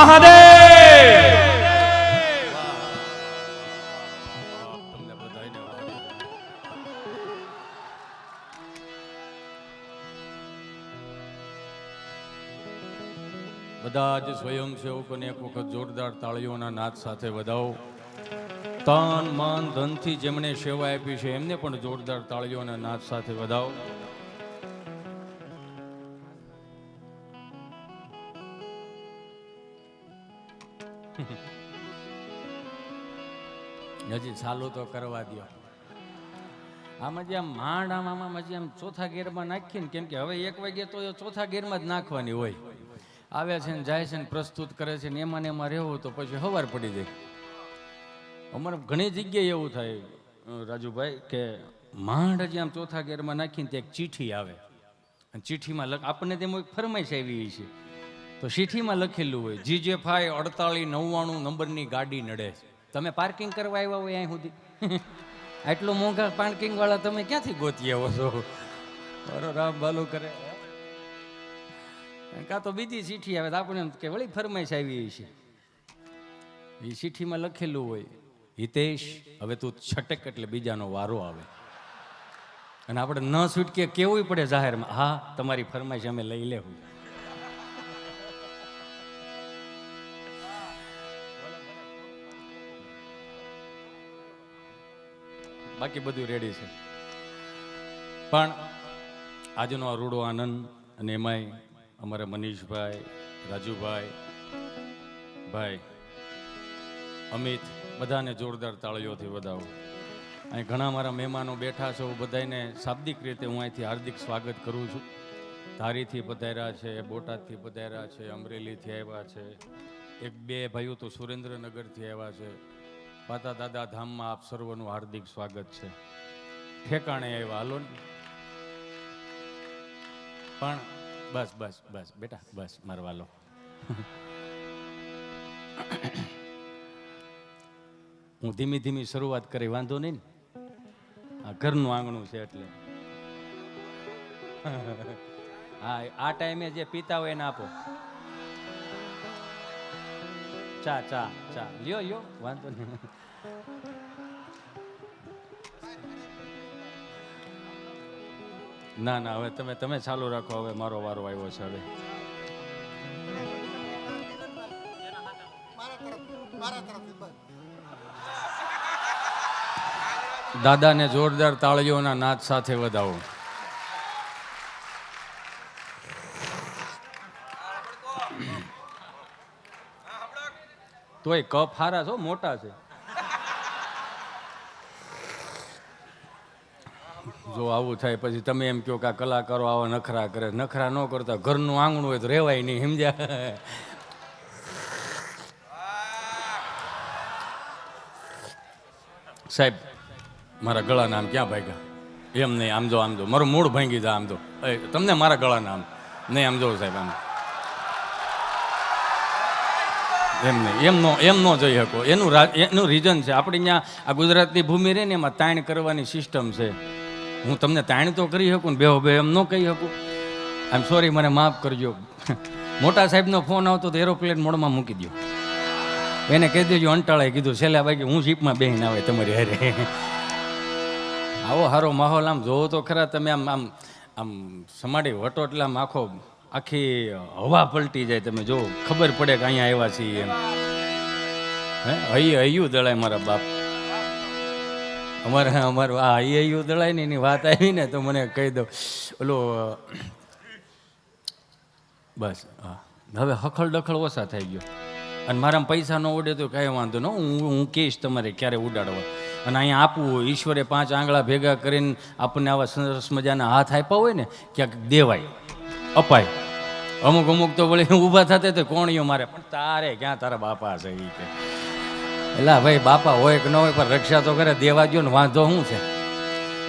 મહાદેવ. બધા જ સ્વયંસેવકોને એક વખત જોરદાર તાળીઓના નાદ સાથે વધાવો. તન મન ધનથી જેમણે સેવા આપી છે એમને પણ જોરદાર તાળીઓના નાદ સાથે વધાવો. હજી ચાલુ તો કરવા દો. આમાં જે આમ માંડ આમાં હજી આમ ચોથા ગેરમાં નાખીએ ને, કેમ કે હવે 1 વાગે તો એ ચોથા ગેરમાં જ નાખવાની હોય. આવે છે ને જાય છે ને પ્રસ્તુત કરે છે ને એમાં ને એમાં રહેવું તો પછી હવાર પડી જાય. અમારે ઘણી જગ્યાએ એવું થાય રાજુભાઈ કે માંડ હજી આમ ચોથા ગેરમાં નાખીને તે એક ચીઠી આવે અને ચીઠીમાં આપણને તેમાં એક ફરમાઈશ આવી છે તો ચીઠીમાં લખેલું હોય GJ5 4899 નંબરની ગાડી નડે છે. તમે પાર્કિંગ કરવા આવ્યા હોય અહીં સુધી આટલું મોંઘા પાર્કિંગ વાળા તમે ક્યાંથી ગોતી આવો છો? બરો રામ બાલું કરે. કાં તો બીજી ચીઠી આવે તો આપણે કે વળી ફરમાઈશ આવી છે. એ ચીઠીમાં લખેલું હોય હિતેશ હવે તું છટક એટલે બીજાનો વારો આવે. અને આપણે ન છૂટકે કેવું પડે જાહેરમાં, હા તમારી ફરમાઈશ અમે લઈ લેવું. બાકી બધું રેડી છે. પણ આજનો આ રૂડો આનંદ અને એમાંય અમારા મનીષભાઈ, રાજુભાઈ, ભાઈ અમિત બધાને જોરદાર તાળીઓથી વધાવો. અહીં ઘણા મારા મહેમાનો બેઠા છે, બધાને શાબ્દિક રીતે હું અહીંથી હાર્દિક સ્વાગત કરું છું. ધારીથી પધાર્યા છે, બોટાદથી પધાર્યા છે, અમરેલીથી આવ્યા છે, 1-2 ભાઈઓ તો સુરેન્દ્રનગરથી આવ્યા છે. પાતા દાદા ધામમાં આપ સર્વનું હાર્દિક સ્વાગત છે. ઠેકાણે આવ્યા હાલો ને. પણ બસ બસ બસ બેટા બસ મારવા લો. હું ધીમી ધીમી શરૂઆત કરી, વાંધો નહીં ને. આ ઘરનું આંગણું છે એટલે. હા આ ટાઈમે જે પીતા હોય એને આપો. ચા ચા ચા લ્યો લ્યો વાંધો નહીં. ના ના હવે તમે ચાલુ રાખો, હવે મારો વારો આવ્યો છે. હવે દાદાને જોરદાર તાળીઓના નાદ સાથે વધાવો. તોય કપ હારા છો, મોટા છે. જો આવું થાય પછી તમે એમ કહો કે આ કલાકારો આવા નખરા કરે. નખરા ન કરતા ઘરનું આંગણું હોય તો રહેવાય નહીં, સમજ્યા? સાહેબ મારા ગળાના આમ ક્યાં ભાગ્યા? એમ નહીં, આમ જો મારું મૂળ ભાંગી જાય. આમ તો તમને મારા ગળાના આમ નહીં, આમ જો સાહેબ આમ એમ નહીં, એમ ન જઈ શકો. એનું રીઝન છે. આપણે ત્યાં આ ગુજરાતની ભૂમિ રહે ને એમાં તાણ કરવાની સિસ્ટમ છે. હું તમને તાણ તો કરી શકું ને બેહો બે એમ ન કહી શકું. આમ સોરી, મને માફ કરજો. મોટા સાહેબનો ફોન આવતો તો એરોપ્લેન મોડમાં મૂકી દો. એને કહી દેજો અંટાળાએ કીધું છેલ્લા ભાઈ હું શીપમાં બેહીને આવે તમારી હારે. આવો સારો માહોલ આમ જોવો તો ખરા તમે. આમ આમ આમ સમાડી વટો એટલે આમ આખી હવા પલટી જાય. તમે જો ખબર પડે કે અહીંયા આવ્યા છીએ એમ. હૈયું દળાય મારા બાપ. અમારું આ હૈયું દળાય ને એની વાત આવી ને તો મને કહી દો ઓલો બસ હા હવે હખલ ડખલ ઓછા થઈ ગયો. અને મારા પૈસા ન ઉડે તો કાંઈ વાંધો ન, હું કહીશ તમારે ક્યારે ઉડાડવા. અને અહીંયા આપવું હોય, ઈશ્વરે 5 આંગળા ભેગા કરીને આપણને આવા સરસ મજાના હાથ આપ્યા હોય ને ક્યાંક દેવાય અપાય. અમુક તો વળી ઊભા થતા તો કોણીઓ મારે, પણ તારે ક્યાં તારા બાપા છે એ કે એલા ભાઈ બાપા હોય કે ન હોય પણ રક્ષા તો કરે, દેવા ગયો ને વાંધો શું છે?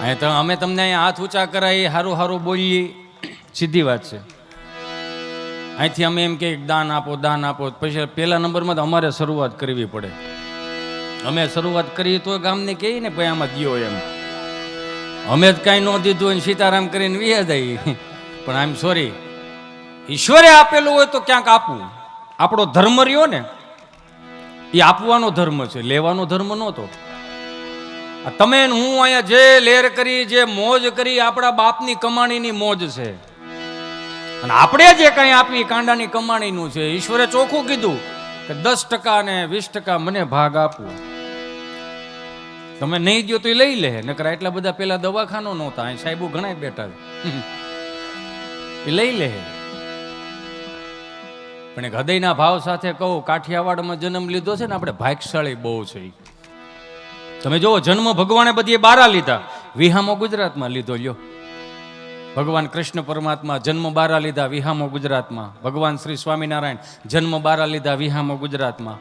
અહીંયા તો અમે તમને અહીંયા હાથ ઊંચા કરાવી, સારું બોલીએ, સીધી વાત છે. અહીંથી અમે એમ કે દાન આપો પછી પહેલા નંબરમાં તો અમારે શરૂઆત કરવી પડે. અમે શરૂઆત કરીએ તો ગામને કહીએ ને ભાઈ આમાં દો એમ. અમે જ કાંઈ ન દીધું હોય સીતારામ કરીને વ્યા જાય. પણ આઈ એમ સોરી, ઈશ્વરે આપેલું હોય તો ક્યાંક આપવું. આપણો ધર્મ રહ્યો ને એ આપવાનો ધર્મ છે, લેવાનો ધર્મ નહોતો. આ તમે ને હું અહીંયા જે લેર કરી, જે મોજ કરી, આપણા બાપની કમાણીની મોજ છે. અને આપણે જે કંઈ આપી કાંડાની કમાણીનું છે. ઈશ્વરે ચોખ્ખું કીધું કે 10% ને 20% મને ભાગ આપવું. તમે નહીં દો તો એ લઈ લે. નકર એટલા બધા પેલા દવાખાનો નહોતા, અહીં સાહેબો ઘણા બેઠા એ લઈ લે. પણ એક હૃદયના ભાવ સાથે કહું, કાઠિયાવાડમાં જન્મ લીધો છે ને આપણે, ભાગ્યશાળી બહુ છે. તમે જુઓ, જન્મ ભગવાને બધી બારા લીધા, વિહામો ગુજરાતમાં લીધો. લ્યો, ભગવાન કૃષ્ણ પરમાત્મા જન્મ બારા લીધા, વિહામો ગુજરાતમાં. ભગવાન શ્રી સ્વામિનારાયણ જન્મ બારા લીધા, વિહામો ગુજરાતમાં.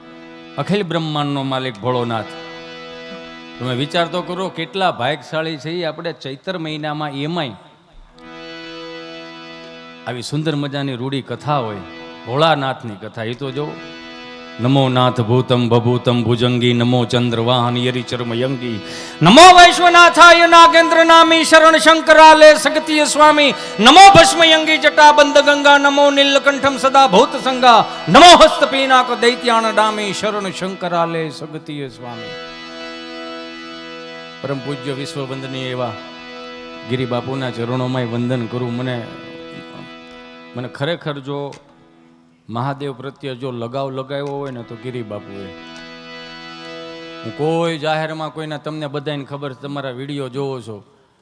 અખિલ બ્રહ્માંડનો માલિક ભોળોનાથ. તમે વિચાર તો કરો કેટલા ભાગ્યશાળી છે. આપણે ચૈત્ર મહિનામાં એમાંય આવી સુંદર મજાની રૂડી કથા હોય, ભોળાનાથની કથા. એ તો જો, નમો નાથ ભૂતમ ભભૂતમ ભુજંગી, નમો ચંદ્રવાહન યરિચર્મયંગી, નમો વૈશ્વનાથાય નાગેન્દ્ર નામી, શરણ શંકરાલે સગતીય સ્વામી, નમો ભસ્મયંગી જટાબંધ ગંગા, નમો નીલકંઠમ સદા ભૂત સંગા, નમો હસ્ત પીનાક દૈત્યાણ ડામી, શરણ શંકરાલે સગતીય સ્વામી. પરમ પૂજ્ય વિશ્વ વંદનીય એવા ગિરી બાપુના ચરણોમાં વંદન કરું. મને ખરેખર જો મહાદેવ પ્રત્યે જો લગાવ લગાવ્યો હોય ને તો ગિરી બાપુએ. હું કોઈ જાહેરમાં કોઈના, તમને બધાને ખબર, તમારા વિડીયો જોવો છો,